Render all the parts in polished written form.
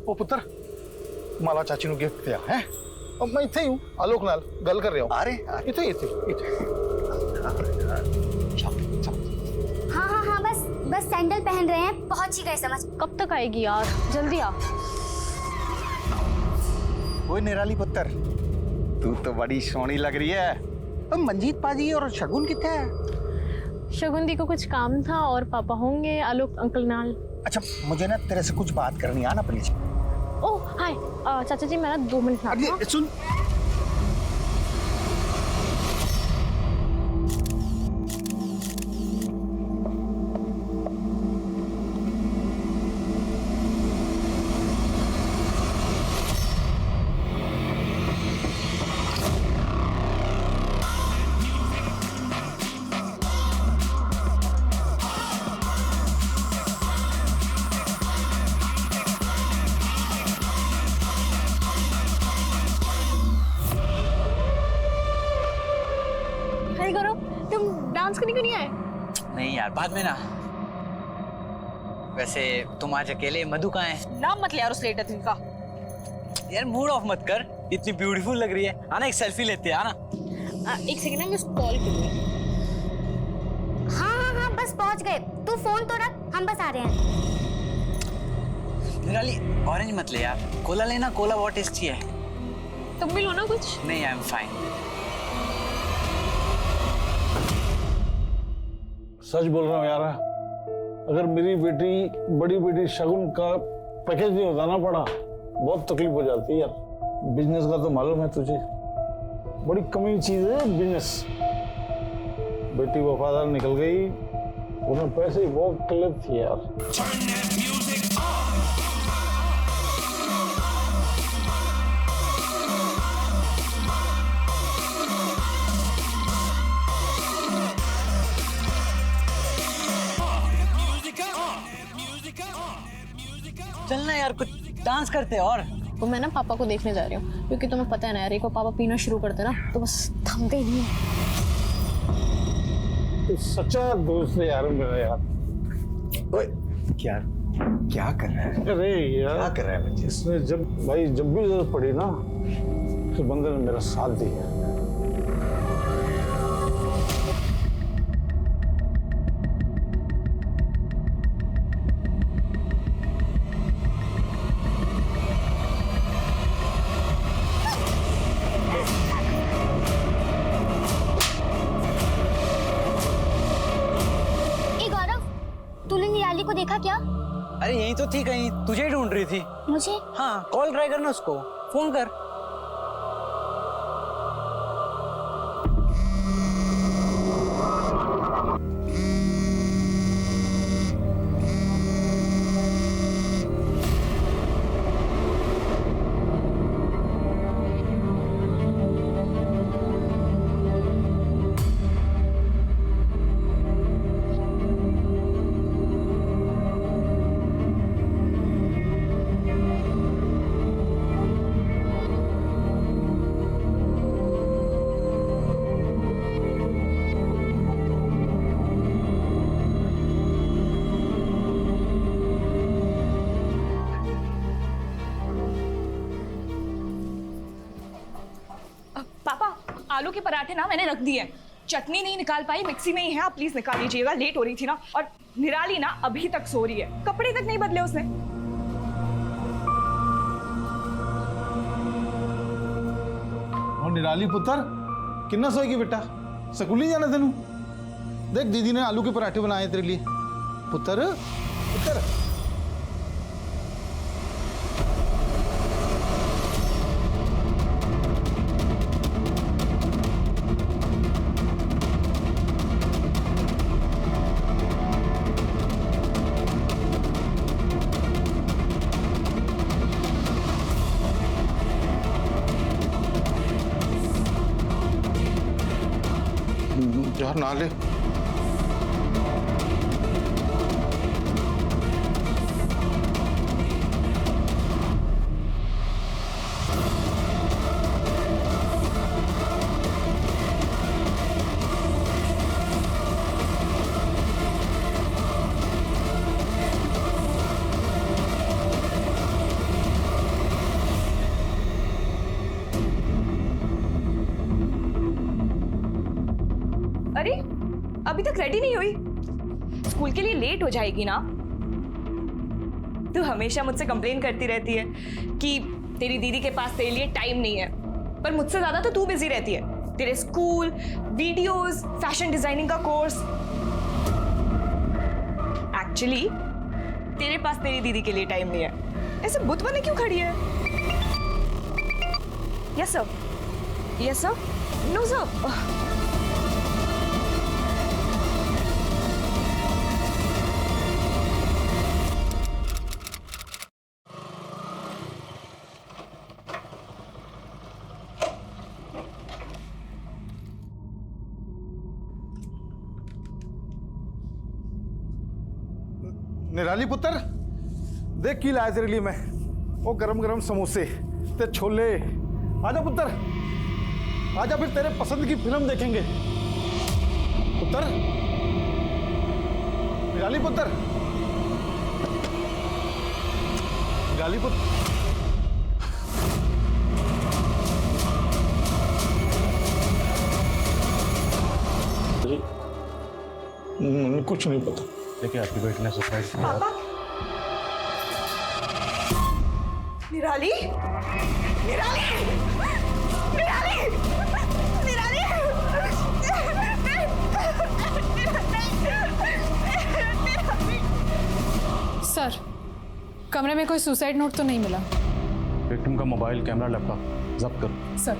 ओ पुत्र माला चाची नु गिफ्ट दिया है और मैं इथे ही हूं आलोक नाल गल कर रहा हूं अरे इथे हाँ हाँ हाँ बस बस सैंडल पहन रहे हैं, पहुंच ही गए समझ। कब तक आएगी यार, जल्दी आ। ओए निराली पुत्र, तू तो बड़ी सोहनी लग रही है। अब मंजीत पाजी और शगुन किथे है? शगुन दी को कुछ काम था और पापा होंगे आलोक अंकल नाल। अच्छा मुझे ना तेरे से कुछ बात करनी है ना प्लीज। ओह हाय चाचा जी, मैं ना 2 मिनट में आती हूँ। सुन डांस करने क्यों नहीं आए? नहीं यार, बाद में ना। वैसे तुम आज अकेले, मधु कहाँ है? नाम मत ले यार उस लेटर का। यार मूड ऑफ मत कर, इतनी ब्यूटीफुल लग रही है। आना एक सेल्फी लेते हैं, आना। एक सेकंड ना, मैं उसको कॉल करूंगी। हाँ हाँ हाँ बस पहुंच गए, तू फोन तो रख, हम बस आ रहे हैं। निराली ऑरेंज मत ले यार, कोला लेना, कोला बहुत टेस्टी है। तुम भी लो ना कुछ। नहीं, आई एम फाइन। सच बोल रहा हूँ यार, अगर मेरी बेटी बड़ी बेटी शगुन का पैकेज नहीं होता ना पड़ा, बहुत तकलीफ हो जाती है यार। बिजनेस का तो मालूम है तुझे, बड़ी कमी चीज है बिजनेस। बेटी वफादार निकल गई, उन्हें पैसे ही बहुत किल्लत थी यार। चलना यार, कुछ डांस करते हैं। और तो मैं ना पापा को देखने जा रही हूँ, क्योंकि तुम्हें पता है ना यार, एक बार पापा पीना शुरू करते ना तो बस थमते ही नहीं है। तो सच्चा दोस्त है यार मेरा यार। ओए क्या क्या कर रहा है? अरे यार क्या कर रहा है बच्चे? इसने जब भी जरूरत पड़ी ना, तो बंदे ने मेरा साथ दिया। निराली को देखा क्या? अरे यही तो थी, कहीं तुझे ही ढूंढ रही थी। मुझे? हाँ, कॉल ट्राई करना उसको, फोन कर। आलू के पराठे ना मैंने रख दिए, चटनी नहीं निकाल पाई, मिक्सी में ही है, आप प्लीज निकाल लीजिएगा, लेट हो रही थी ना। और निराली ना अभी तक सो रही है, कपड़े तक नहीं बदले उसने। और निराली पुत्र कितना सोएगी बेटा, स्कूल नहीं जाना तेनू? देख दीदी ने आलू के पराठे बनाए तेरे लिए। पुत्र पुत्र यार ना ले। अरे अभी तक रेडी नहीं हुई, स्कूल के लिए लेट हो जाएगी ना। तू हमेशा मुझसे कंप्लेन करती रहती है कि तेरी दीदी के पास तेरे लिए टाइम नहीं है, पर मुझसे ज्यादा तो तू बिजी रहती है। तेरे स्कूल, वीडियोस, फैशन डिजाइनिंग का कोर्स। एक्चुअली तेरे पास तेरी दीदी के लिए टाइम नहीं है। ऐसे बुत बने क्यों खड़ी है? Yes sir, yes sir, no sir. निराली पुत्र, देख की लाया तेरे लिए मैं, वो गरम गरम समोसे ते छोले। आजा पुत्र, आजा, फिर तेरे पसंद की फिल्म देखेंगे। पुत्र, निराली पुत्र, निराली पुत्र। मुझे कुछ नहीं पता। देखिए आपकी बेटी ने सरप्राइज किया। पापा, निराली, निराली, निराली, निराली, सर, कमरे में कोई सुसाइड नोट तो नहीं मिला? विक्टिम का मोबाइल, कैमरा, लैपटॉप जब्त करो। सर,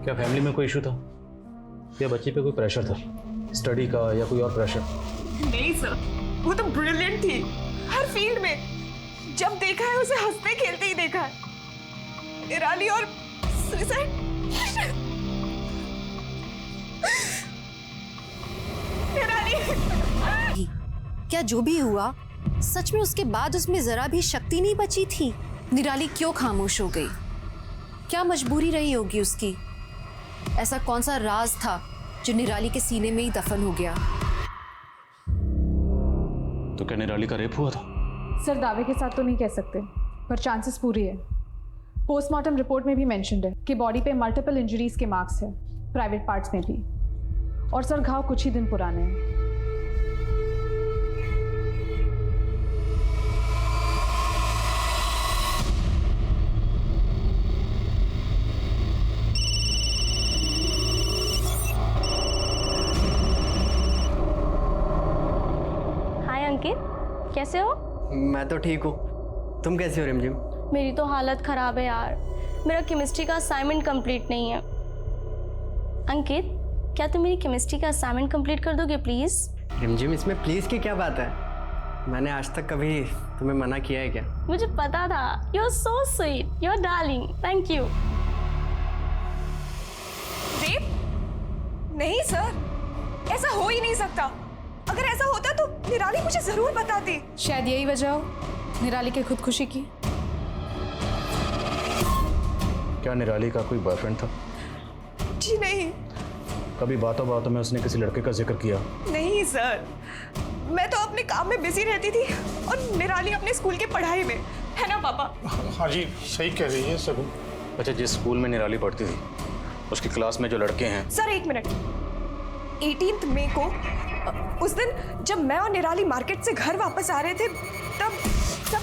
क्या फैमिली में कोई इशू था या बच्चे पे कोई प्रेशर था, स्टडी का या कोई और प्रेशर? नहीं सर, वो तो ब्रिलियंट थी हर फील्ड में। जब देखा है उसे हंसते खेलते ही देखा है। निराली और सुसाइड। निराली, क्या जो भी हुआ सच में उसके बाद उसमें जरा भी शक्ति नहीं बची थी? निराली क्यों खामोश हो गई? क्या मजबूरी रही होगी उसकी? ऐसा कौन सा राज था जो निराली के सीने में ही दफन हो गया? तो क्या निराली का रेप हुआ था? सर दावे के साथ तो नहीं कह सकते, पर चांसेस पूरी है। पोस्टमार्टम रिपोर्ट में भी मेंशन्ड है कि बॉडी पे मल्टीपल इंजरीज के मार्क्स है, प्राइवेट पार्ट्स में भी। और सर घाव कुछ ही दिन पुराने हैं। कैसे हो? मैं तो ठीक हूँ, तुम कैसे हो रिमझिम? मेरी तो हालत खराब है यार, मेरा केमिस्ट्री का असाइनमेंट कंप्लीट नहीं है। अंकित, क्या तुम मेरी केमिस्ट्री का असाइनमेंट कंप्लीट कर दोगे प्लीज? रिमझिम, इसमें प्लीज की क्या बात है? मैंने आज तक कभी तुम्हें मना किया है क्या? मुझे पता था। You are so sweet, you are darling, thank you. Rape? नहीं सर, ऐसा हो ही नहीं सकता। अगर ऐसा होता तो निराली मुझे जरूर बताती। शायद यही वजह हो निराली के खुदकुशी की। क्या निराली का कोई बॉयफ्रेंड था? जी नहीं। कभी बातों बातों में उसने किसी लड़के का जिक्र किया? नहीं सर, मैं तो अपने काम में बिजी रहती थी और निराली अपने स्कूल की पढ़ाई में, है ना पापा? हाँ जी, सही कह रही है सगुन। अच्छा, जिस स्कूल में निराली पढ़ती थी उसकी क्लास में जो लड़के हैं। सर एक मिनट, 18 मई को उस दिन जब मैं और निराली मार्केट से घर वापस आ रहे थे तब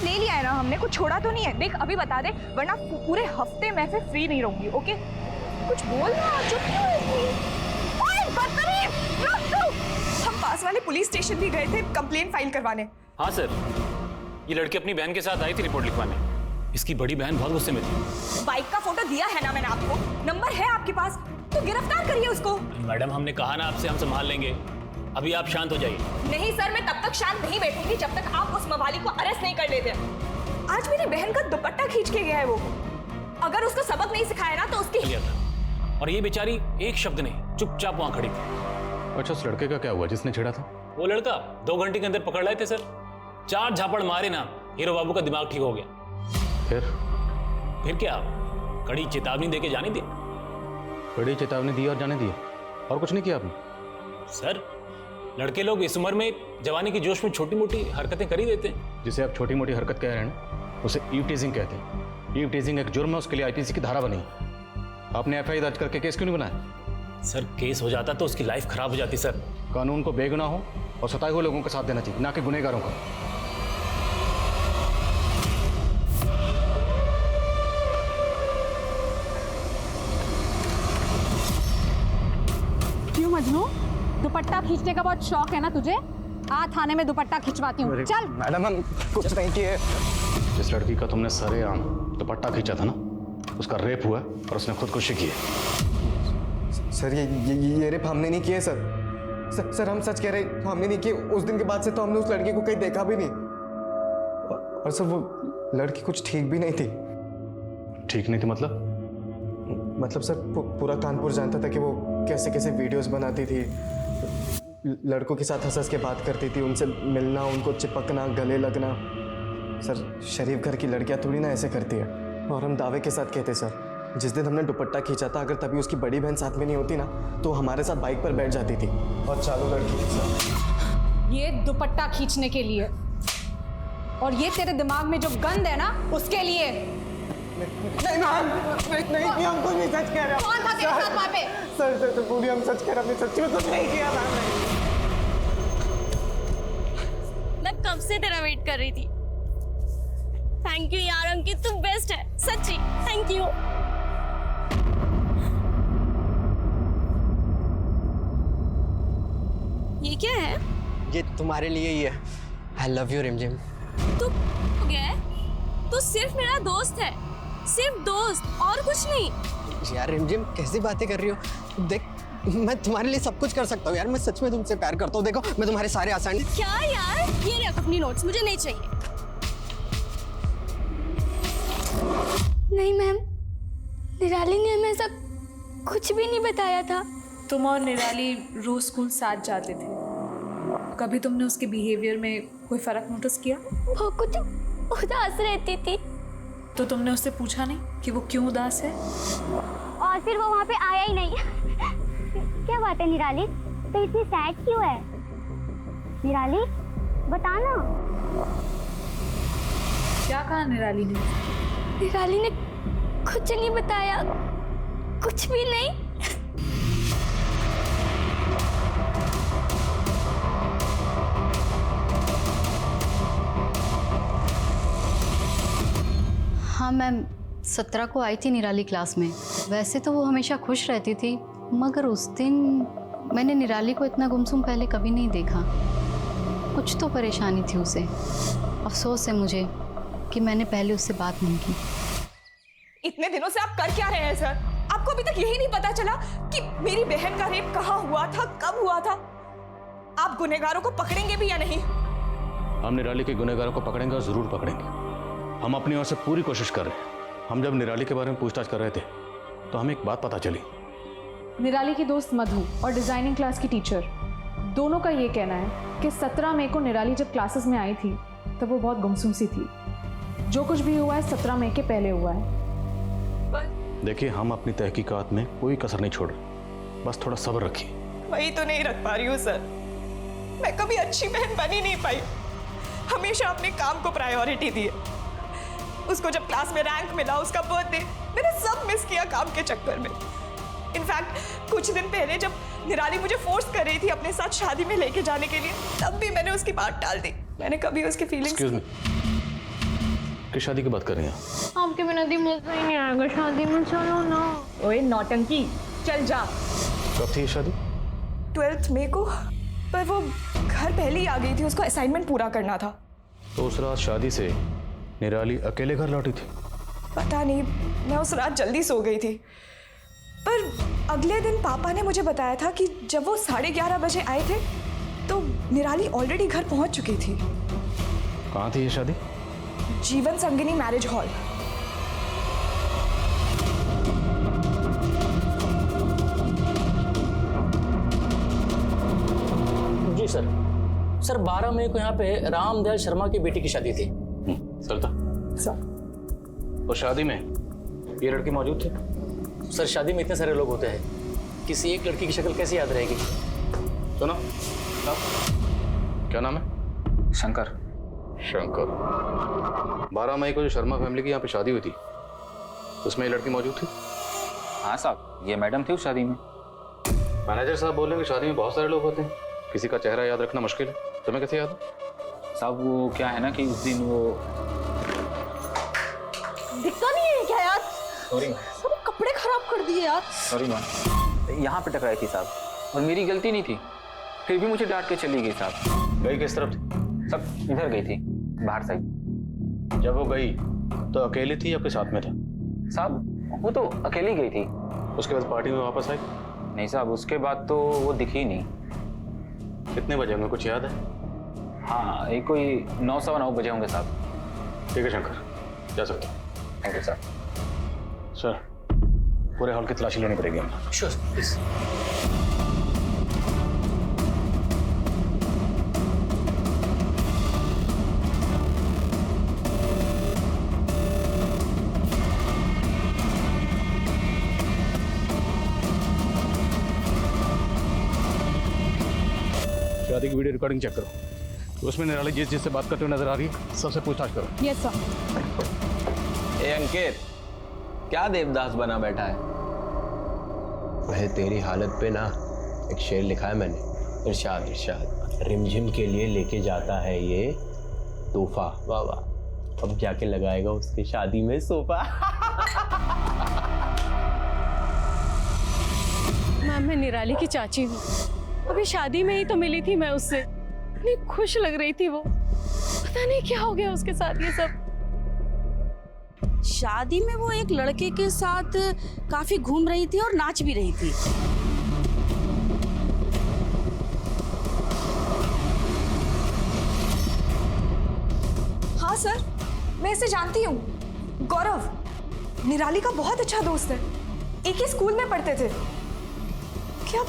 ले लिया है ना हमने, कुछ छोड़ा तो नहीं है। देख अभी बता दे, वरना पूरे हफ्ते मैं फिर फ्री नहीं रहूंगी। ओके, कुछ बोल ना, चुप क्यों है? ओए बदतमीज, रुक। हम पास वाले पुलिस स्टेशन भी गए थे कंप्लेंट फाइल करवाने। हाँ सर, ये लड़की अपनी बहन के साथ आई थी रिपोर्ट लिखवाने। इसकी बड़ी बहन बहुत गुस्से में थी। बाइक का फोटो दिया है ना मैंने आपको, नंबर है आपके पास, तो गिरफ्तार करिए उसको। मैडम, हमने कहा ना आपसे, हम संभाल लेंगे। अभी आप शांत हो जाइए। नहीं सर, मैं तब तक शांत नहीं बैठूंगी जब तक आप उस मवाली को अरेस्ट नहीं कर लेते। आज मेरी बहन का दुपट्टा खींच के गया है वो। अगर उसको सबक नहीं सिखाया ना तो उसकी। और ये बेचारी एक शब्द नहीं, चुपचाप वहां खड़ी थी। अच्छा, उस लड़के का क्या हुआ जिसने छेड़ा था? वो लड़का 2 घंटे के अंदर पकड़ लाए थे सर। 4 झापड़ मारे ना, हीरो बाबू का दिमाग ठीक हो गया। फिर क्या, कड़ी चेतावनी देके जाने दी। बड़ी चेतावनी दी और जाने दी, और कुछ नहीं किया आपने? सर लड़के लोग इस उम्र में जवानी की जोश में छोटी मोटी हरकतें कर ही देते हैं। जिसे आप छोटी मोटी हरकत कह रहे हैं ना, उसे ईव टीजिंग कहते हैं। ईव टीजिंग एक जुर्म है, उसके लिए आईपीसी की धारा बनी। आपने एफआईआर दर्ज करके केस क्यों नहीं बनाया? सर केस हो जाता तो उसकी लाइफ खराब हो जाती सर। कानून को बेगुनाह हो और सताए हुए लोगों का साथ देना चाहिए, ना कि गुनहगारों का। क्यों मजनू, दुपट्टा खींचने का बहुत शौक है ना तुझे? आ थाने में दुपट्टा खिंचवाती हूँ, चल। मैडम हम कुछ नहीं किए। जिस लड़की का तुमने सरेआम दुपट्टा खींचा था ना, उसका रेप हुआ और उसने खुदकुशी की है। सर ये रेप हमने नहीं किए सर, हम सच कह रहे हैं, हमने नहीं किए। उस दिन के बाद से तो हमने उस लड़की को कहीं देखा भी नहीं। और सर वो लड़की कुछ ठीक भी नहीं थी। ठीक नहीं थी मतलब? मतलब सर पूरा कानपुर जानता था कि वो कैसे कैसे वीडियोस बनाती थी, लड़कों के साथ हंस हंस के बात करती थी, उनसे मिलना, उनको चिपकना, गले लगना। सर शरीफ घर की लड़कियां थोड़ी ना ऐसे करती है। और हम दावे के साथ कहते सर, जिस दिन हमने दुपट्टा खींचा था, अगर तभी उसकी बड़ी बहन साथ में नहीं होती ना, तो हमारे साथ बाइक पर बैठ जाती थी और चालू लड़की के साथ। ये दुपट्टा खींचने के लिए, और ये तेरे दिमाग में जो गंद है ना, उसके लिए। नहीं मैम, नहीं, हम कुछ नहीं सच कह रहे। कौन था तेरे साथ वहाँ पे? सर पूरी हम सच कह रहे, हमने सच्ची में कुछ नहीं किया मैम। मैं कब से तेरा वेट कर रही थी। थैंक यू यार अंकित, तू बेस्ट है सच्ची, थैंक यू। ये क्या है? ये तुम्हारे लिए ही है। आई लव यू रिमझिम। तू हो गया है? तू सिर्फ मेरा दोस्त है, सिर्फ दोस्त और कुछ नहीं। यार रिमझिम कैसी बातें कर रही हो? देख मैं तुम्हारे लिए सब कुछ कर सकता हूँ यार, मैं सच में तुमसे प्यार करता हूँ। देखो मैं तुम्हारे सारे आसान। क्या यार, ये ले अपनी नोट्स, मुझे नहीं चाहिए। नहीं मैम, निराली ने हमें ऐसा कुछ भी नहीं बताया था। तुम और निराली रोज स्कूल साथ जाते थे, कभी तुमने उसके बिहेवियर में कोई फर्क नोटिस किया? वो कुछ उदास रहती थी। तो तुमने उससे पूछा नहीं कि वो क्यों उदास है? और फिर वो वहाँ पे आया ही नहीं। क्या बात है निराली, तो इतनी सैड क्यों है? निराली बताना। क्या कहा निराली ने? निराली ने कुछ नहीं बताया, कुछ भी नहीं। हाँ मैम, 17 को आई थी निराली क्लास में। वैसे तो वो हमेशा खुश रहती थी, मगर उस दिन मैंने निराली को इतना गुमसुम पहले कभी नहीं देखा। कुछ तो परेशानी थी उसे। अफसोस है मुझे कि मैंने पहले उससे बात नहीं की। इतने दिनों से आप कर क्या रहे हैं सर? आपको अभी तक यही नहीं पता चला कि मेरी बहन का रेप कहाँ हुआ था, कब हुआ था? आप गुनहगारों को पकड़ेंगे भी या नहीं? हम निराली के गुनहगारों को पकड़ेंगे और जरूर पकड़ेंगे। हम अपनी ओर से पूरी कोशिश कर रहे हैं। हम जब निराली के बारे में पूछताछ कर रहे थे तो हमें एक बात पता चली। निराली की दोस्त मधु और डिजाइनिंग क्लास की टीचर दोनों का ये कहना है कि 17 मई को निराली जब क्लासेस में आई थी तब वो बहुत गुमसुम सी थी। जो कुछ भी हुआ है 17 मई के पहले हुआ है। देखिए हम अपनी तहकीकात में कोई कसर नहीं छोड़ रहे, बस थोड़ा सब्र रखिए। वही तो नहीं रख पा रही हूँ सर। मैं कभी अच्छी बहन बन ही नहीं पाई, हमेशा अपने काम को प्रायोरिटी दी। उसको जब क्लास में रैंक मिला, उसका बर्थडे, मैंने सब मिस किया काम के चक्कर में। इनफैक्ट कुछ दिन पहले जब निराली मुझे फोर्स कर रही थी अपने साथ शादी में लेके जाने के लिए, तब भी मैंने उसकी बात टाल दी। मैंने कभी उसकी फीलिंग्स। एक्सक्यूज मी, किस शादी की बात कर रही हैं? आपके बिना दी मजा ही नहीं आएगा शादी में, चलो ना। ओए नौटंकी, चल जा। कब थी ये शादी? 12 मई को, पर वो घर पहले ही आ गई थी, उसको असाइनमेंट पूरा करना था। तो उस रात शादी से निराली अकेले घर लौटी थी? पता नहीं, मैं उस रात जल्दी सो गई थी। पर अगले दिन पापा ने मुझे बताया था कि जब वो 11:30 बजे आए थे तो निराली ऑलरेडी घर पहुंच चुकी थी। कहाँ थी ये शादी? जीवन संगिनी मैरिज हॉल। जी सर। सर 12 मई को यहाँ पे रामदयाल शर्मा की बेटी की शादी थी। सर तो शादी में ये लड़की मौजूद थी? सर शादी में इतने सारे लोग होते हैं, किसी एक लड़की की शक्ल कैसे याद रहेगी? सुनो, क्या नाम है? शंकर। शंकर। 12 मई को जो शर्मा फैमिली की यहाँ पे शादी हुई थी उसमें ये लड़की मौजूद थी? हाँ साहब, ये मैडम थी उस शादी में। मैनेजर साहब बोल रहे हैं कि शादी में बहुत सारे लोग होते हैं, किसी का चेहरा याद रखना मुश्किल है। तुम्हें कैसे याद है? साहब वो क्या है ना कि उस दिन वो दिखता नहीं है क्या यार? सॉरी सब कपड़े खराब कर दिए यार। सॉरी मैम, यहाँ पे टकराई थी साहब और मेरी गलती नहीं थी, फिर भी मुझे डांट के चली गई साहब। गई किस तरफ थी? सब इधर गई थी, बाहर साइड। जब वो गई तो अकेली थी या आपके साथ में था? साहब वो तो अकेली गई थी। उसके बाद पार्टी में वापस आई? नहीं साहब, उसके बाद तो वो दिखी ही नहीं। कितने बजे होंगे, कुछ याद है? हाँ, एक कोई 9 सवा 9 बजे होंगे साहब। ठीक है शंकर, जा सकते हो। Thank you sir. सर, पूरे हॉल की तलाशी लेनी पड़ेगी हमें। Sure please. शादी की वीडियो रिकॉर्डिंग चेक करो, तो उसमें निराली जिससे बात करते हुए नजर आ रही है सबसे पूछताछ करो। Yes sir. ए अंकित, क्या देवदास बना बैठा है? वह तेरी हालत पे ना एक शेर लिखा है मैंने, इरशाद इरशाद, रिमझिम के लिए लेके जाता है ये तोहफा, वाह वाह, अब जाके लगाएगा उसकी शादी में सोफा। मैम, मैं निराली की चाची हूँ। अभी शादी में ही तो मिली थी मैं उससे, इतनी खुश लग रही थी वो, पता नहीं क्या हो गया उसके साथ ये सब। शादी में वो एक लड़के के साथ काफी घूम रही थी और नाच भी रही थी। हाँ सर, मैं इसे जानती हूँ। गौरव निराली का बहुत अच्छा दोस्त है, एक ही स्कूल में पढ़ते थे। क्या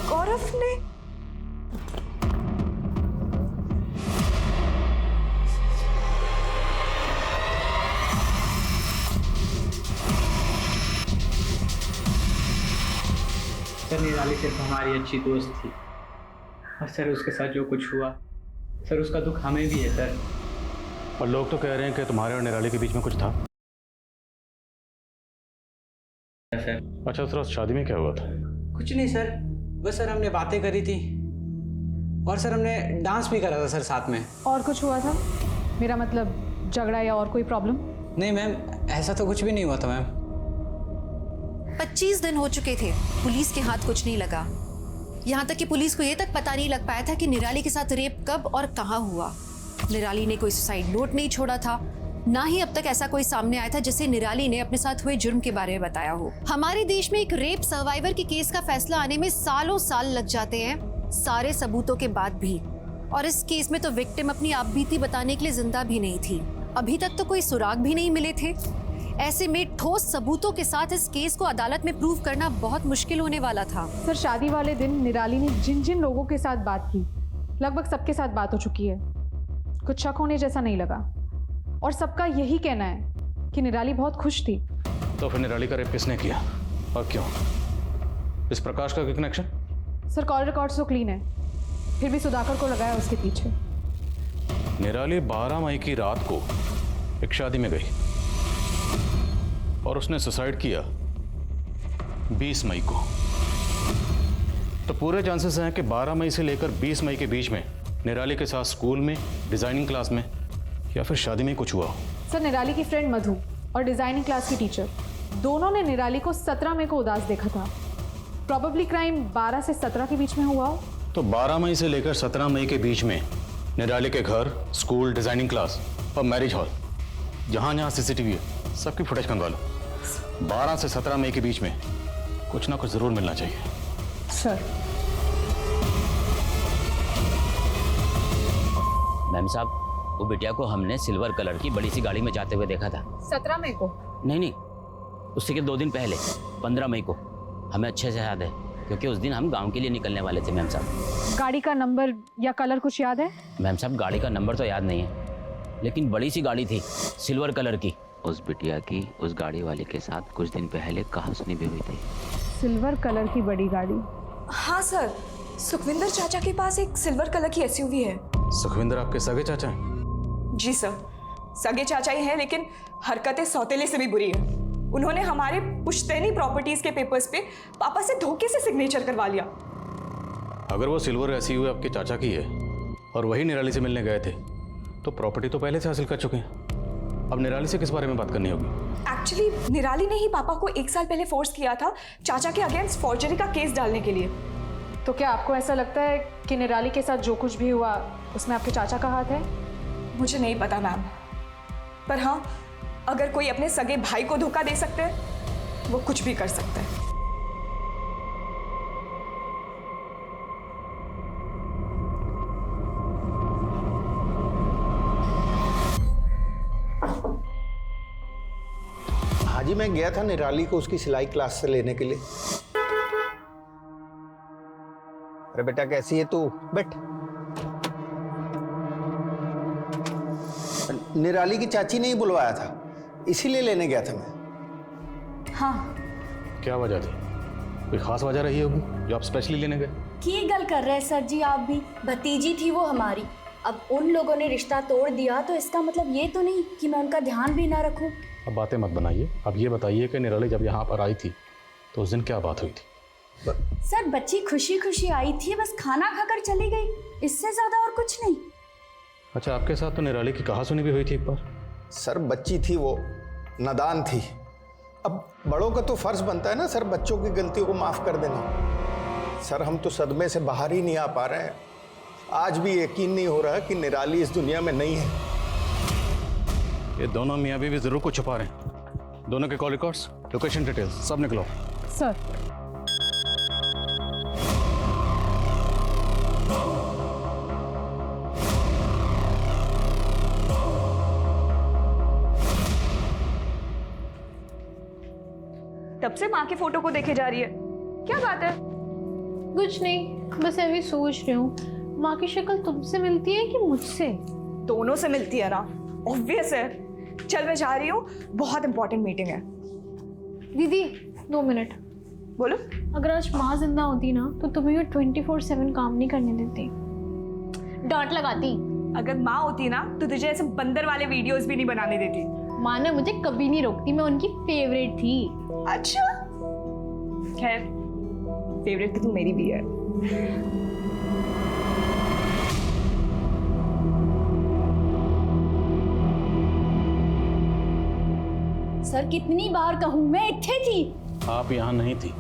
गौरव ने? सर, निराली सिर्फ हमारी अच्छी दोस्त थी और सर उसके साथ जो कुछ हुआ सर उसका दुख हमें भी है सर। और लोग तो कह रहे हैं कि तुम्हारे और निराली के बीच में कुछ था। सर अच्छा, उस रोज शादी में क्या हुआ था? कुछ नहीं सर, बस सर हमने बातें करी थी और सर हमने डांस भी करा था सर साथ में। और कुछ हुआ था? मेरा मतलब झगड़ा या और कोई प्रॉब्लम? नहीं मैम, ऐसा तो कुछ भी नहीं हुआ था मैम। 25 दिन हो चुके थे, पुलिस के हाथ कुछ नहीं लगा। यहाँ तक कि पुलिस को ये तक पता नहीं लग पाया था कि निराली के साथ रेप कब और कहाँ हुआ। निराली ने कोई सुसाइड नोट नहीं छोड़ा था, ना ही अब तक ऐसा कोई सामने आया था जिसे निराली ने अपने साथ हुए जुर्म के बारे में बताया हो। हमारे देश में एक रेप सर्वाइवर के केस का फैसला आने में सालों साल लग जाते हैं, सारे सबूतों के बाद भी। और इस केस में तो विक्टिम अपनी आपबीती बताने के लिए जिंदा भी नहीं थी। अभी तक तो कोई सुराग भी नहीं मिले थे। ऐसे में ठोस सबूतों के साथ इस केस को अदालत में प्रूव करना बहुत मुश्किल होने वाला था। सर, शादी वाले दिन निराली ने जिन जिन लोगों के साथ बात की, लगभग सबके साथ बात हो चुकी है। कुछ शक होने जैसा नहीं लगा और सबका यही कहना है कि निराली बहुत खुश थी। तो फिर निराली का रेप किसने किया और क्यों? इस प्रकाश का क्या कनेक्शन? सर, कॉल रिकॉर्ड तो क्लीन है, फिर भी सुधाकर को लगाया उसके पीछे। निराली 12 मई की रात को एक शादी में गई और उसने सुसाइड किया 20 मई को। तो पूरे चांसेस हैं कि 12 मई से लेकर 20 मई के बीच में निराली के साथ स्कूल में, डिजाइनिंग क्लास में या फिर शादी में कुछ हुआ हो। सर, निराली की फ्रेंड मधु और डिजाइनिंग क्लास की टीचर दोनों ने निराली को 17 मई को उदास देखा था। प्रॉबेबली क्राइम 12 से 17 के बीच में हुआ हो। तो 12 मई से लेकर 17 मई के बीच में निराली के घर, स्कूल, डिजाइनिंग क्लास और मैरिज हॉल, जहां जहां सीसीटीवी है, सबकी फुटेज खंगवा लो। 12 से 17 मई के बीच में कुछ ना कुछ जरूर मिलना चाहिए। सर। मैम साहब, वो बिटिया को हमने सिल्वर कलर की बड़ी सी गाड़ी में जाते हुए देखा था। 17 मई को? नहीं, उससे के 2 दिन पहले 15 मई को। हमें अच्छे से याद है क्योंकि उस दिन हम गांव के लिए निकलने वाले थे मैम साहब। गाड़ी का नंबर या कलर कुछ याद है? मैम साहब, गाड़ी का नंबर तो याद नहीं है, लेकिन बड़ी सी गाड़ी थी सिल्वर कलर की। उस बिटिया की उस गाड़ी वाले के साथ कुछ दिन पहले कहासुनी भी हुई थी। सिल्वर कलर की बड़ी गाड़ी? हाँ सर, सुखविंदर चाचा के पास एक सिल्वर कलर की एसयूवी है। सुखविंदर आपके सगे चाचा हैं? जी सर, सगे चाचा ही हैं, लेकिन हरकतें सौतेले से भी बुरी है। उन्होंने हमारे पुश्तैनी प्रॉपर्टीज के पेपर्स पे पापा से धोखे से सिग्नेचर करवा लिया। अगर वो सिल्वर ऐसी हुई आपके चाचा की है और वही निराली से मिलने गए थे तो प्रॉपर्टी तो पहले से हासिल कर चुके हैं। अब निराली से किस बारे में बात करनी होगी? एक्चुअली निराली ने ही पापा को 1 साल पहले फोर्स किया था चाचा के अगेंस्ट फॉर्जरी का केस डालने के लिए। तो क्या आपको ऐसा लगता है कि निराली के साथ जो कुछ भी हुआ उसमें आपके चाचा का हाथ है? मुझे नहीं पता मैम, पर हाँ, अगर कोई अपने सगे भाई को धोखा दे सकते हैं वो कुछ भी कर सकता है। हाजी, मैं गया था निराली को उसकी सिलाई क्लास से लेने के लिए। अरे बेटा कैसी है तू? बैठ। निराली की चाची ने ही बुलवाया था, इसीलिए लेने गया था मैं। हाँ, क्या वजह थी? कोई खास वजह रही होगी जो आप स्पेशली लेने गए? की गल कर रहे हैं सर जी आप भी। भतीजी थी वो हमारी। अब उन लोगों ने रिश्ता तोड़ दिया तो इसका मतलब ये तो नहीं कि मैं उनका ध्यान भी ना रखूं। अब बातें मत बनाइए। अब ये बताइए कि निराली जब यहाँ पर आई थी तो उस दिन क्या बात हुई थी? सर बच्ची खुशी खुशी आई थी, बस खाना खाकर चली गई, इससे ज्यादा और कुछ नहीं। अच्छा, आपके साथ तो निराली की कहासुनी भी हुई थी एक बार। सर बच्ची थी वो, नादान थी। अब बड़ों का तो फर्ज बनता है ना सर बच्चों की गलतियों को माफ कर देना। सर हम तो सदमे से बाहर ही नहीं आ पा रहे हैं। आज भी यकीन नहीं हो रहा कि निराली इस दुनिया में नहीं है। ये दोनों मियाँ बीवी जरूर कुछ छुपा रहे हैं। दोनों के कॉल रिकॉर्ड्स, लोकेशन डिटेल्स सब निकलो। सर, तब से माँ के फोटो को देखे जा रही है, क्या बात है? कुछ नहीं, बस अभी सोच रही हूँ माँ की शक्ल तुमसे मिलती है कि मुझसे? दोनों से मिलती है ना, ऑब्वियस है। चल मैं जा रही हूँ, बहुत इंपॉर्टेंट मीटिंग है। दीदी 2 मिनट। बोलो। अगर आज माँ जिंदा होती ना तो तुम्हें ये 24/7 काम नहीं करने देती, डांट लगाती। अगर माँ होती ना तो तुझे ऐसे बंदर वाले वीडियोस भी नहीं बनाने देती। माँ ने मुझे कभी नहीं रोकती, मैं उनकी फेवरेट थी। अच्छा, खैर फेवरेट तो तू मेरी भी है। सर कितनी बार कहूं, मैं इत्थे थी। आप यहाँ नहीं थी।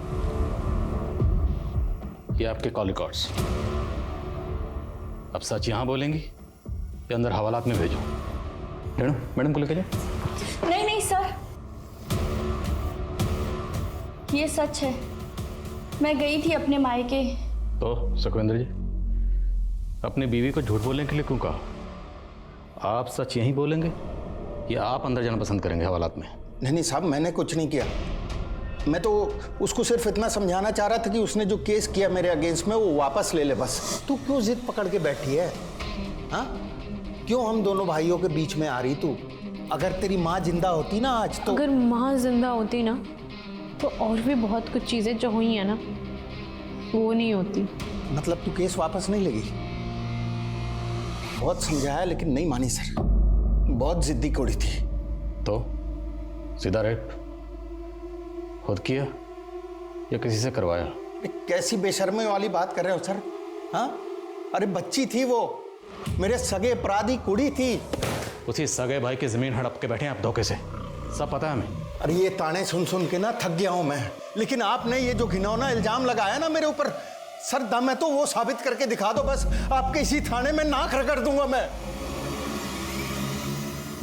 ये आपके कॉल रिकॉर्ड्स। अब सच यहाँ बोलेंगी या अंदर हवालात में भेजो? मैडम को लेके जाओ। नहीं नहीं सर, ये सच है। मैं गई थी अपने मायके। तो सुखविंदर जी, अपनी बीवी को झूठ बोलने के लिए क्यों कहा? आप सच यहीं बोलेंगे या आप अंदर जाना पसंद करेंगे हवालात में? नहीं साहब, मैंने कुछ नहीं किया। मैं तो उसको सिर्फ इतना समझाना चाह रहा था कि उसने जो केस किया मेरे अगेंस्ट में वो वापस ले ले बस। तू क्यों जिद पकड़ के बैठी है? हाँ, क्यों हम दोनों भाइयों के बीच में आ रही तू? अगर तेरी माँ जिंदा होती ना आज तो। अगर माँ जिंदा होती ना तो और भी बहुत कुछ चीजें जो हुई है ना वो नहीं होती। मतलब तू केस वापस नहीं लेगी? बहुत समझाया लेकिन नहीं मानी सर, बहुत जिद्दी कोड़ी थी। तो सीधा रेप खुद किया या किसी से करवाया? कैसी बेशर्मी वाली बात कर रहे हो सर? हाँ, अरे बच्ची थी वो, मेरे सगे अपराधी कुड़ी थी। उसी सगे भाई की जमीन हड़प के बैठे हैं आप धोखे से, सब पता है हमें। अरे ये ताने सुन सुन के ना थक गया हूं मैं। लेकिन आपने ये जो घिनौना इल्जाम लगाया ना मेरे ऊपर, सर दम है तो वो साबित करके दिखा दो बस। आपके इसी थाने में नाक रगड़ दूंगा मैं।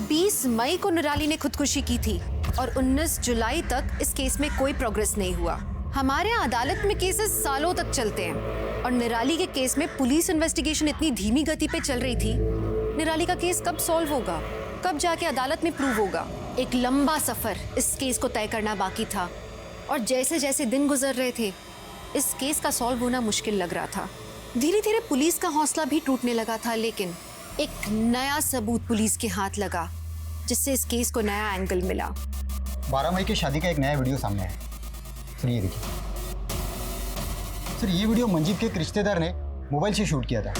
20 मई को निराली ने खुदकुशी की थी और 19 जुलाई तक इस केस में कोई प्रोग्रेस नहीं हुआ। हमारे यहाँ अदालत में केसेस सालों तक चलते हैं और निराली के केस में पुलिस इन्वेस्टिगेशन इतनी धीमी गति पे चल रही थी। निराली का केस कब सॉल्व होगा, कब जाके अदालत में प्रूव होगा? एक लंबा सफर इस केस को तय करना बाकी था और जैसे जैसे दिन गुजर रहे थे इस केस का सॉल्व होना मुश्किल लग रहा था। धीरे धीरे पुलिस का हौसला भी टूटने लगा था, लेकिन एक नया सबूत पुलिस के हाथ लगा जिससे इस केस को नया एंगल मिला। 12 मई की शादी का एक नया वीडियो सामने आया। सर ये देखिए। सर ये वीडियो मंजीत के एक रिश्तेदार ने मोबाइल से शूट किया था।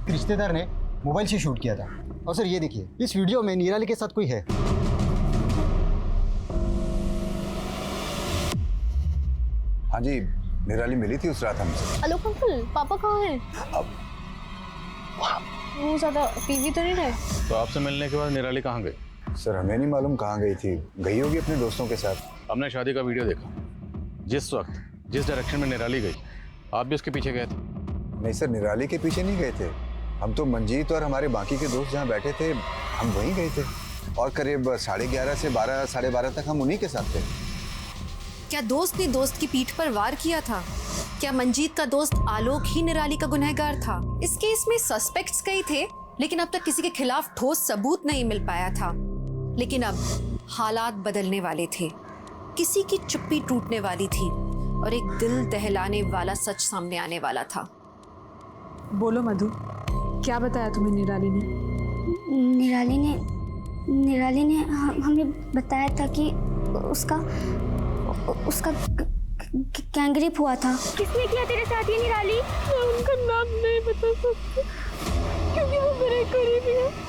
रिश्तेदार ने मोबाइल से शूट किया था। और सर ये देखिए, इस वीडियो में निराली के साथ कोई है। हाँ जी, निराली मिली थी उस रात हमसे। हेलो अंकल, पापा कहाँ हैं? वो ज़्यादा टीवी तो नहीं रहे? तो आपसे मिलने के बाद निराली कहाँ गई? सर हमें नहीं मालूम कहाँ गई थी, गई होगी अपने दोस्तों के साथ। हमने शादी का वीडियो देखा, जिस वक्त जिस डायरेक्शन में निराली गई आप भी उसके पीछे गए थे। नहीं सर, निराली के पीछे नहीं गए थे, हम तो मंजीत और हमारे बाकी के दोस्त जहाँ बैठे थे हम वहीं गए थे, और करीब 11:30 से 12, 12:30 तक हम उन्हीं के साथ थे। क्या दोस्त ने दोस्त की पीठ पर वार किया था? क्या मंजीत का दोस्त आलोक ही निराली का गुनहगार था? इस केस में सस्पेक्ट्स कई थे, लेकिन अब तक किसी के खिलाफ ठोस सबूत नहीं मिल पाया था। लेकिन अब हालात बदलने वाले थे, किसी की चुप्पी टूटने वाली थी और एक दिल दहलाने वाला सच सामने आने वाला था। बोलो मधु, क्या बताया तुम्हें निराली ने? निराली ने हमें बताया था कि उसका गैंगरेप हुआ था। किसने किया तेरे साथ ये निराली? मैं उनका नाम नहीं बता सकती क्योंकि वो मेरे करीबी है।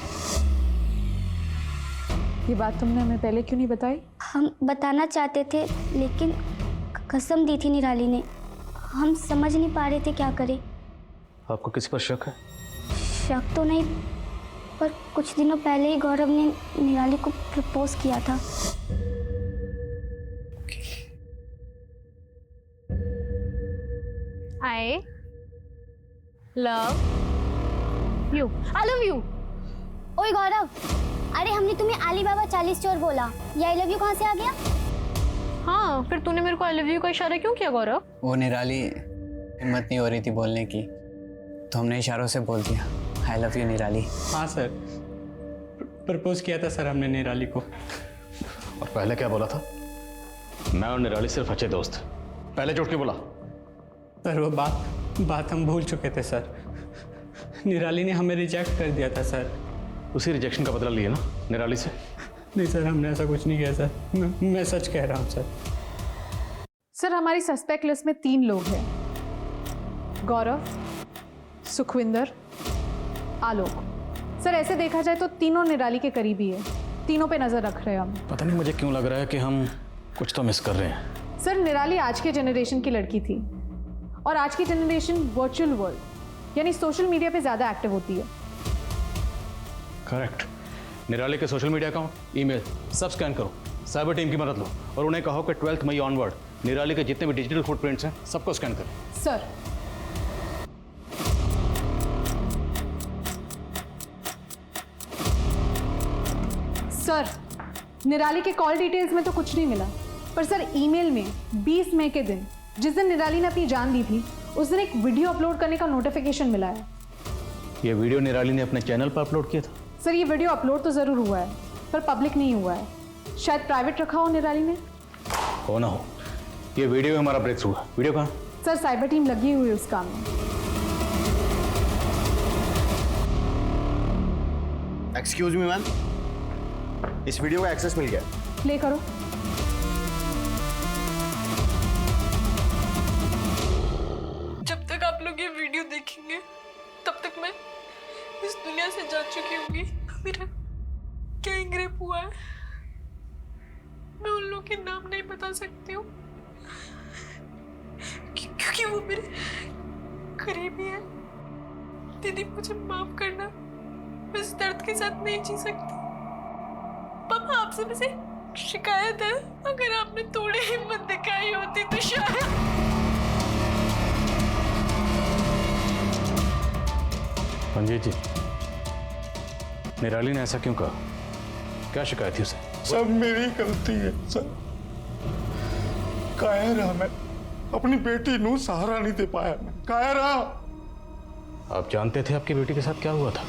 ये बात तुमने हमें पहले क्यों नहीं बताई? हम बताना चाहते थे लेकिन कसम दी थी निराली ने, हम समझ नहीं पा रहे थे क्या करें। आपको किसी पर शक है? शक तो नहीं, पर कुछ दिनों पहले ही गौरव ने निराली को प्रपोज किया था। I love you. I love you. ओए गौरव, अरे हमने तुम्हें अलीबाबा 40 चोर बोला, ये आई लव यू कहाँ से आ गया? हाँ, फिर तूने मेरे को आई लव यू का इशारा क्यों किया गौरव? वो निराली हिम्मत नहीं हो रही थी बोलने की, तो हमने इशारों से बोल दिया आई लव यू निराली। हाँ सर, प्रपोज किया था सर हमने निराली को। और पहले क्या बोला था? मैं और निराली सिर्फ अच्छे दोस्त। पहले झूठ क्यों बोला? सर वो बात हम भूल चुके थे सर, निराली ने हमें रिजेक्ट कर दिया था सर। उसी रिजेक्शन का बदला लिया ना निराली से? नहीं सर, हमने ऐसा कुछ नहीं किया सर, मैं सच कह रहा हूँ सर। सर हमारी सस्पेक्ट लिस्ट में 3 लोग हैं, गौरव, सुखविंदर, आलोक। सर ऐसे देखा जाए तो तीनों निराली के करीबी है, तीनों पे नजर रख रहे हैं हम। पता नहीं मुझे क्यों लग रहा है कि हम कुछ तो मिस कर रहे हैं। सर निराली आज के जनरेशन की लड़की थी और आज की जनरेशन वर्चुअल वर्ल्ड यानी सोशल मीडिया पे ज्यादा एक्टिव होती है। करेक्ट। निराली के सोशल मीडिया अकाउंट, ईमेल सब स्कैन करो, साइबर टीम की मदद लो और उन्हें कहो कि 12 मई ऑनवर्ड निराली के जितने भी डिजिटल फुटप्रिंट्स हैं सबको स्कैन करें। सर निराली के कॉल डिटेल्स में तो कुछ नहीं मिला, पर सर ईमेल में 20 मई के दिन, जिस दिन निराली ने अपनी जान दी थी, उस दिन एक वीडियो अपलोड करने का नोटिफिकेशन मिला है। ये वीडियो निराली ने अपने चैनल पर अपलोड किया था? सर ये वीडियो अपलोड तो जरूर हुआ है पर पब्लिक नहीं हुआ है, शायद प्राइवेट रखा हो निराली ने। हो ना हो, ये वीडियो में हमारा ब्रेक थ्रू है। वीडियो कहाँ? सर साइबर टीम लगी हुई है उस काम में। एक्सक्यूज मी मैम, इस वीडियो का एक्सेस मिल गया। प्ले करो। जब तक आप लोग ये वीडियो देखेंगे तब तक मैं इस दुनिया से जा चुकी होंगी। मेरा गैंगरेप हुआ है, मैं उन लोगों के नाम नहीं बता सकती हूँ क्योंकि वो मेरे करीबी है। दीदी मुझे माफ करना, मैं इस दर्द के साथ नहीं जी सकती। पापा आपसे मुझे शिकायत है, अगर आपने थोड़ी हिम्मत दिखाई होती तो शायद। मंजीत जी, निराली ने ऐसा क्यों कहा? क्या शिकायत थी उसे? सब मेरी गलती है सर। कायर रहा मैं, अपनी बेटी नू सहारा नहीं दे पाया मैं, कायर रहा। आप जानते थे आपकी बेटी के साथ क्या हुआ था?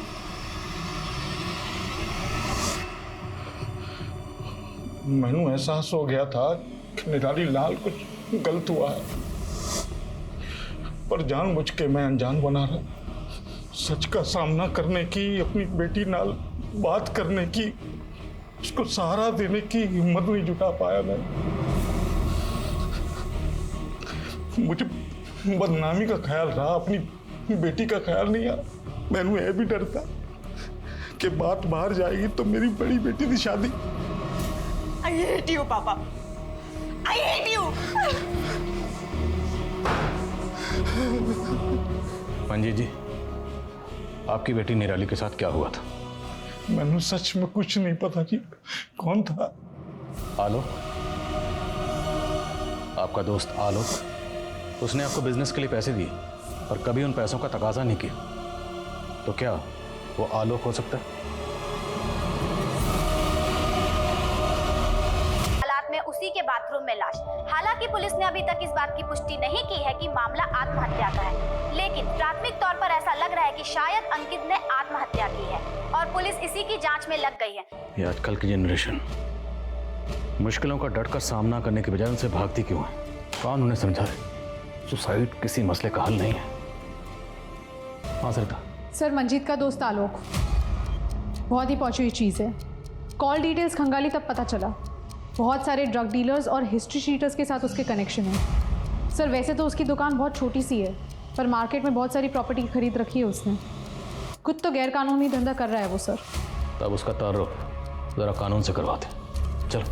मैनू एहसास हो गया था कि निराली लाल कुछ गलत हुआ है, पर जानबूझ के मैं अनजान बना रहा। सच का सामना करने की, अपनी बेटी नाल बात करने की उसको सहारा देने की हिम्मत नहीं जुटा पाया मैं। मुझे बदनामी का ख्याल रहा, अपनी बेटी का ख्याल नहीं आया। मैनू यह भी डर था कि बात बाहर जाएगी तो मेरी बड़ी बेटी की शादी। I hate you, पापा। I hate you। मंजीत जी, आपकी बेटी निराली के साथ क्या हुआ था? मैनू सच में कुछ नहीं पता जी। कौन था? आलोक, आपका दोस्त आलोक। उसने आपको बिजनेस के लिए पैसे दिए और कभी उन पैसों का तकाजा नहीं किया, तो क्या वो आलोक हो सकता है? हालात में उसी के बाथरूम में लाश। हालांकि पुलिस ने अभी तक इस बात की पुष्टि नहीं की है कि मामला आत्महत्या का है, लेकिन प्राथमिक तौर पर ऐसा लग रहा है कि शायद अंकित ने आत्महत्या की है और पुलिस इसी की जांच में लग गई है। ये आजकल की जनरेशन मुश्किलों का डट कर सामना करने के बजाय उनसे भागती क्यों है? कौन उन्हें समझाए? सुसाइड किसी मसले का हल नहीं है। हाँ सरिता। सर, मंजीत का दोस्त आलोक बहुत ही पहुंची हुई चीज़ है। कॉल डिटेल्स खंगाली तब पता चला। बहुत सारे ड्रग डीलर्स और हिस्ट्री शीटर्स के साथ उसके कनेक्शन है। सर, वैसे तो उसकी दुकान बहुत छोटी सी है, पर मार्केट में बहुत सारी प्रॉपर्टी खरीद रखी है उसने। खुद तो गैर कानूनी धंधा कर रहा है वो सर। तब उसका तारुफ जरा कानून से करवाते। चलो।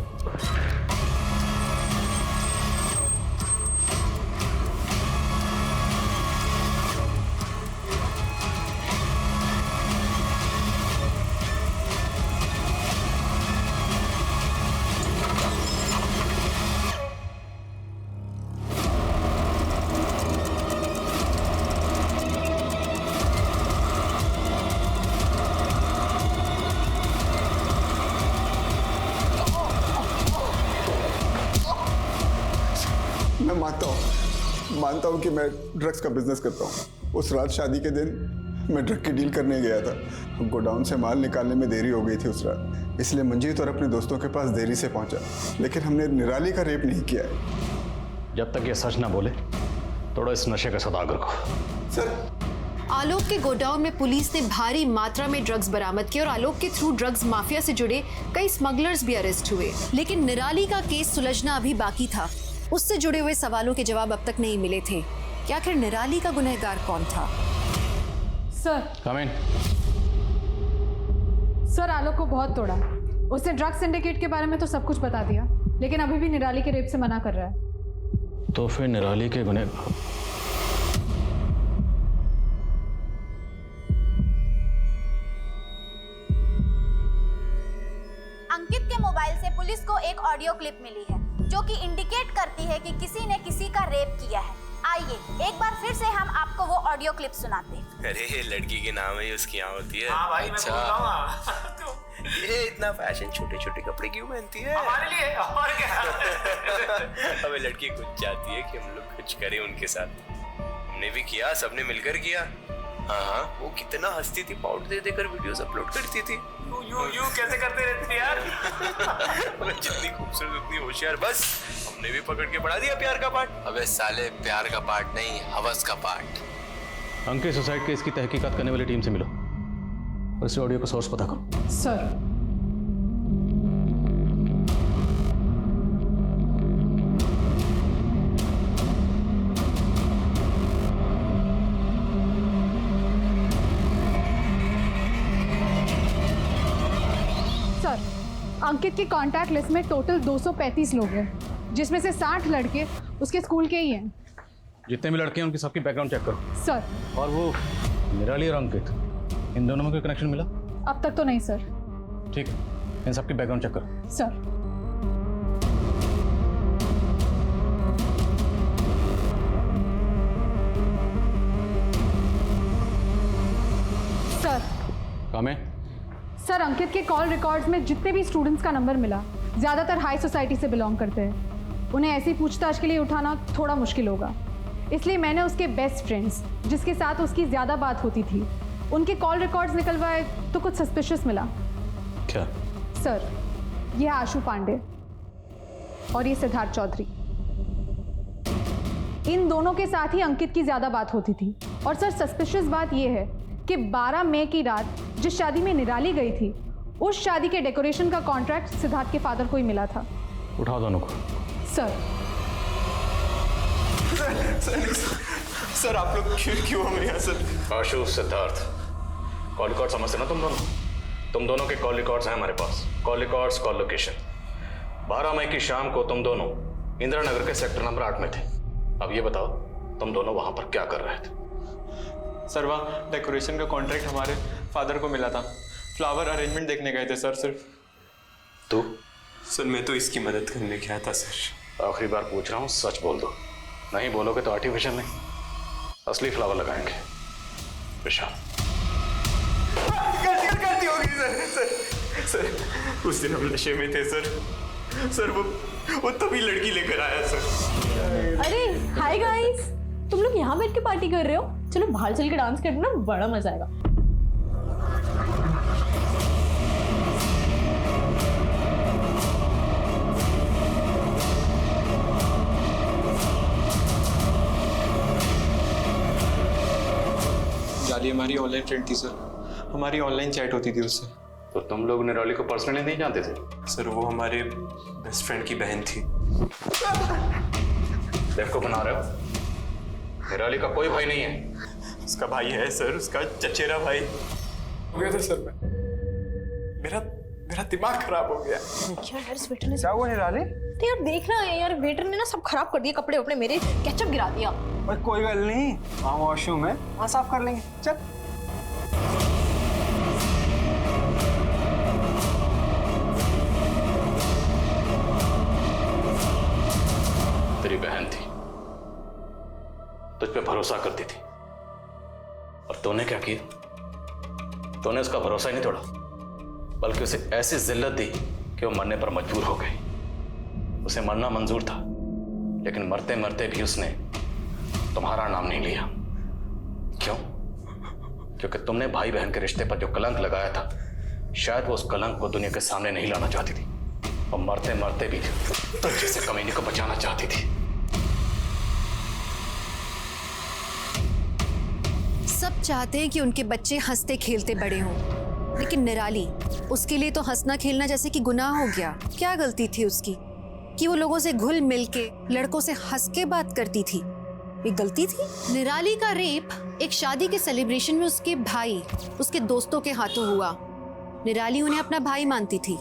मैं मानता हूँ कि मैं ड्रग्स का बिजनेस करता हूँ। उस रात शादी के दिन मैं ड्रग की डील करने गया था। गोडाउन से माल निकालने में देरी हो गई थी उस रात, इसलिए मंजीत और अपने दोस्तों के पास देरी से पहुंचा। लेकिन हमने निराली का रेप नहीं किया है। जब तक ये सच ना बोले थोड़ा इस नशे का सौदागर को। सर, आलोक के गोडाउन में पुलिस ने भारी मात्रा में ड्रग्स बरामद किए और आलोक के थ्रू ड्रग्स माफिया से जुड़े कई स्मगलर्स भी अरेस्ट हुए। लेकिन निराली का केस सुलझना अभी बाकी था। उससे जुड़े हुए सवालों के जवाब अब तक नहीं मिले थे कि आखिर निराली का गुनहगार कौन था। सर, कम इन। सर, आलोक को बहुत तोड़ा। उसने ड्रग सिंडिकेट के बारे में तो सब कुछ बता दिया, लेकिन अभी भी निराली के रेप से मना कर रहा है। तो फिर निराली के गुनहगार अंकित के मोबाइल से पुलिस को एक ऑडियो क्लिप मिली है जो कि इंडिकेट करती है कि किसी ने किसी का रेप किया है। आइए एक बार फिर से हम आपको वो ऑडियो क्लिप सुनाते हैं। अरे लड़की के नाम है उसकी यहाँ होती है। हाँ भाई, अच्छा। मैं बोल रहा हूँ। ये इतना फैशन छोटे छोटे कपड़े क्यों पहनती है? हमारे लिए और क्या? हमें लड़की कुछ चाहती है कि हम लोग कुछ करें उनके साथ। हमने भी किया, सबने मिलकर किया। हाँ, वो कितना हंसती थी, पाउडर दे देकर वीडियोस अपलोड करती थी। यू कैसे करते रहते यार? वो जितनी खूबसूरत उतनी होशियार। बस हमने भी पकड़ के पढ़ा दिया प्यार का पाठ। अबे साले, प्यार का पाठ नहीं, हवस का पाठ। अंकित सुसाइड केस की तहकीकात करने वाली टीम से मिलो और इस ऑडियो का सोर्स पता करो। सर, अंकित की कांटेक्ट लिस्ट में टोटल 235 लोग हैं, जिसमें से 60 लड़के उसके स्कूल के ही हैं। जितने भी लड़के हैं उनकी सबकी बैकग्राउंड चेक करो। सर। और वो निराली और अंकित, इन दोनों में कोई कनेक्शन मिला? अब तक तो नहीं सर। ठीक है, इन सबकी बैकग्राउंड चेक करो। सर। सर। काम है? सर, अंकित के कॉल रिकॉर्ड्स में जितने भी स्टूडेंट्स का नंबर मिला, ज़्यादातर हाई सोसाइटी से बिलोंग करते हैं। उन्हें ऐसी पूछताछ के लिए उठाना थोड़ा मुश्किल होगा, इसलिए मैंने उसके बेस्ट फ्रेंड्स, जिसके साथ उसकी ज़्यादा बात होती थी, उनके कॉल रिकॉर्ड्स निकलवाए तो कुछ सस्पिशियस मिला। क्या? सर, ये आशु पांडे और ये सिद्धार्थ चौधरी। इन दोनों के साथ ही अंकित की ज़्यादा बात होती थी। और सर, सस्पिशियस बात यह है कि 12 मई की रात जिस शादी में निराली गई थी, उस शादी के डेकोरेशन का कॉन्ट्रैक्ट सिद्धार्थ के फादर को ही मिला था। उठाओ दोनों को। सर सर आप लोग क्यों हमें यहाँ sir? Ashu, Siddharth, call record समझते ना तुम दोनों के कॉल रिकॉर्ड्स हैं हमारे पास। Call records, call location. 12 मई की शाम को तुम दोनों इंदिरा नगर के सेक्टर नंबर 8 में थे। अब ये बताओ तुम दोनों वहां पर क्या कर रहे थे? सर वहाँ डेकोरेशन का कॉन्ट्रैक्ट हमारे फादर को मिला था, फ्लावर अरेंजमेंट देखने गए थे सर। सिर्फ तू? सर मैं तो इसकी मदद करने गया था सर। आखिरी बार पूछ रहा हूँ, सच बोल दो। नहीं बोलोगे तो आर्टिफिशियल नहीं, असली फ्लावर लगाएंगे। विशाल, गलती होगी सर। उस दिन हम नशे में थे सर। वो तभी लड़की लेकर आया सर। अरे हाय गाइस, तुम लोग यहाँ बैठ के पार्टी कर रहे हो? चलो बाहर चल के डांस करना, बड़ा मजा आएगा। जाली हमारी ऑनलाइन फ्रेंड थी सर, हमारी ऑनलाइन चैट होती थी उससे। तो तुम लोग निराली को पर्सनली नहीं जानते थे? सर वो हमारे बेस्ट फ्रेंड की बहन थी। देखो बना रहे हो, निराली का कोई भाई नहीं है। उसका भाई है सर, उसका चचेरा भाई। हो गया था सर, मेरा दिमाग खराब हो गया। क्या यार इस वेटर ने क्या हुआ निराली? तो यार देख रहा है यार, वेटर ने ना सब खराब कर दिया, कपड़े अपने मेरे केचप गिरा दिया। भाई कोई गल नहीं, वहाँ वॉशरूम है, वहाँ साफ कर लेंगे। चल। तेरी बहन थी, तुझ पे भरोसा करती थी, और तूने क्या किया? तूने उसका भरोसा ही नहीं तोड़ा, बल्कि उसे ऐसी जिल्लत दी कि वो मरने पर मजबूर हो गई। उसे मरना मंजूर था, लेकिन मरते मरते भी उसने तुम्हारा नाम नहीं लिया। क्यों? क्योंकि तुमने भाई बहन के रिश्ते पर जो कलंक लगाया था, शायद वो उस कलंक को दुनिया के सामने नहीं लाना चाहती थी, और मरते मरते भी तुझ जैसे कमीने को बचाना चाहती थी। सब चाहते हैं कि उनके बच्चे हंसते खेलते बड़े हों, लेकिन निराली, उसके लिए तो हंसना खेलना जैसे कि गुनाह हो गया। क्या गलती थी उसकी कि वो लोगों से घुल मिल के लड़कों से हंस के बात करती थी? ये गलती थी? निराली का रेप एक शादी के सेलिब्रेशन में उसके भाई, उसके दोस्तों के हाथों हुआ। निराली उन्हें अपना भाई मानती थी।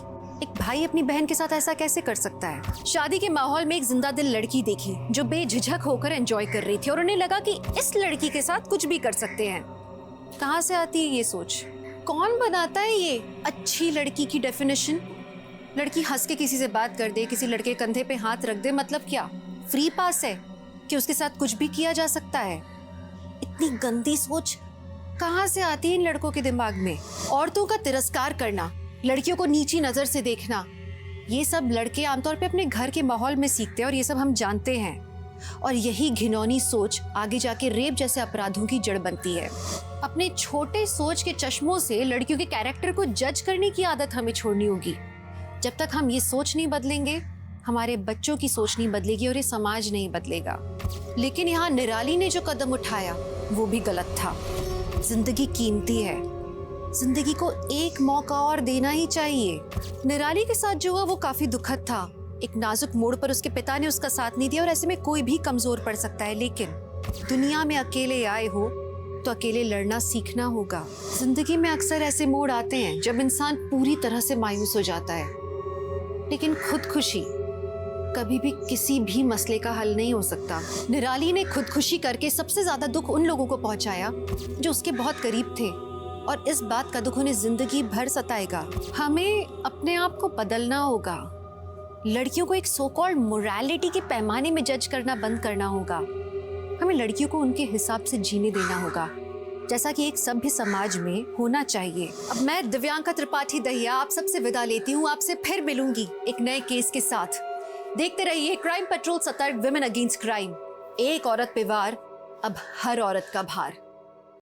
एक भाई अपनी बहन के साथ ऐसा कैसे कर सकता है? शादी के माहौल में एक जिंदा दिल लड़की देखी जो बेझिझक होकर एंजॉय कर रही थी, और उन्हें लगा कि इस लड़की के साथ कुछ भी कर सकते हैं। कहाँ से आती है ये सोच? कौन बनाता है ये अच्छी लड़की की डेफिनेशन? लड़की हंस के किसी से बात कर दे, किसी लड़के कंधे पे हाथ रख दे, मतलब क्या फ्री पास है कि उसके साथ कुछ भी किया जा सकता है? इतनी गंदी सोच कहाँ से आती है इन लड़कों के दिमाग में? औरतों का तिरस्कार करना, लड़कियों को नीची नजर से देखना, ये सब लड़के आमतौर पे अपने घर के माहौल में सीखते हैं, और ये सब हम जानते हैं। और यही घिनौनी सोच आगे जाके रेप जैसे अपराधों की जड़ बनती है। अपने छोटे सोच के चश्मों से लड़कियों के कैरेक्टर को जज करने की आदत हमें छोड़नी होगी। जब तक हम ये सोच नहीं बदलेंगे, हमारे बच्चों की सोच नहीं बदलेगी और ये समाज नहीं बदलेगा। लेकिन यहाँ निराली ने जो कदम उठाया वो भी गलत था। जिंदगी कीमती है, जिंदगी को एक मौका और देना ही चाहिए। निराली के साथ जो हुआ वो काफी दुखद था। एक नाजुक मोड़ पर उसके पिता ने उसका साथ नहीं दिया, और ऐसे में कोई भी कमजोर पड़ सकता है। लेकिन दुनिया में अकेले आए हो तो अकेले लड़ना सीखना होगा। जिंदगी में अक्सर ऐसे मोड़ आते हैं जब इंसान पूरी तरह से मायूस हो जाता है, लेकिन खुदकुशी कभी भी किसी भी मसले का हल नहीं हो सकता। निराली ने खुदकुशी करके सबसे ज्यादा दुख उन लोगों को पहुंचाया जो उसके बहुत करीब थे, और इस बात का दुख उन्हें जिंदगी भर सताएगा। हमें अपने आप को बदलना होगा। लड़कियों को एक सो कॉल्ड मोरालिटी के पैमाने में जज करना बंद करना होगा। हमें लड़कियों को उनके हिसाब से जीने देना होगा, जैसा कि एक सभ्य समाज में होना चाहिए। अब मैं दिव्यांका त्रिपाठी दहिया आप सबसे विदा लेती हूँ। आपसे फिर मिलूंगी एक नए केस के साथ। देखते रहिए क्राइम पेट्रोल, सतर्क, विमेन अगेंस्ट क्राइम। एक औरत पे वार, अब हर औरत का भार।